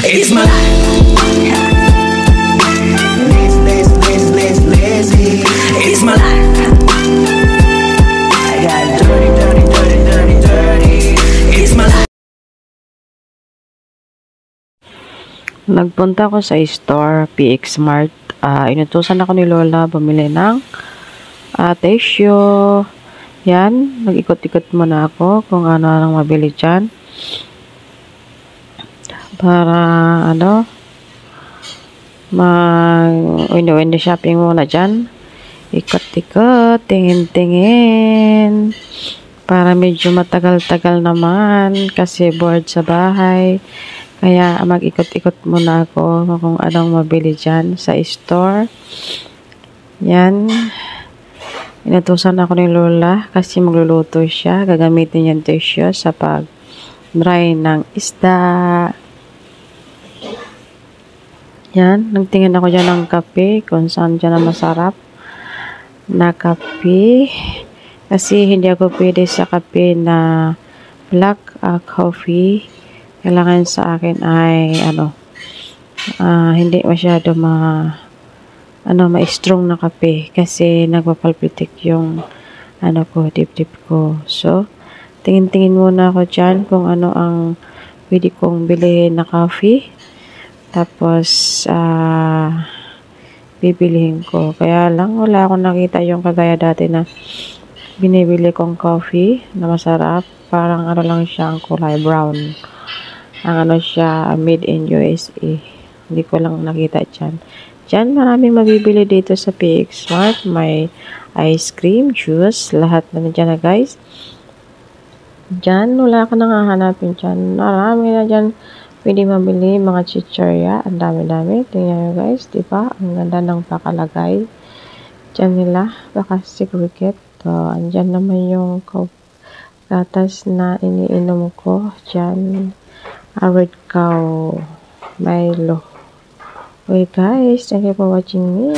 It's my life. Lazy. It's my life. I got dirty. It's my life. Nagpunta ako sa store, PX Mart. Inutusan ako ni Lola bumili ng tissue. Yan, nag-ikot-ikot muna ako kung ano ang mabili dyan. Para, window shopping muna dyan. Ikot-ikot, tingin-tingin. Para medyo matagal-tagal naman kasi bored sa bahay. Kaya mag-ikot-ikot muna ako kung anong mabili dyan sa store. Yan. Inutusan ako ni Lola kasi magluluto siya. Gagamitin yung tissue sa pag-dry ng isda. Yan. Nagtingin ako dyan ng kape kung saan dyan na masarap na kape. Kasi hindi ako pwede sa kape na black coffee. Kailangan sa akin ay hindi masyado ma-strong na kape kasi nagpapalpitik yung dip-dip ko. So, tingin-tingin muna ako dyan kung ano ang pwede kong bilhin na coffee. Tapos, bibilihin ko. Kaya lang, wala akong nakita yung kagaya dati na binibili kong coffee na masarap. Parang lang siya ang kulay brown. Ang siya, made in USA. Hindi ko lang nakita dyan. Dyan, maraming mabibili dito sa PX Mart. May ice cream, juice, lahat na dyan na guys. Dyan, wala ka nang hahanapin dyan. Marami na dyan pwede mabili, mga chichirya. Ang dami-dami. Tingnan nyo guys, diba? Ang ganda ng pakalagay. Dyan nila, baka secret. So, andyan naman yung gatas na iniinom ko. Dyan. Red Cow Milo. Okay guys, thank you for watching me.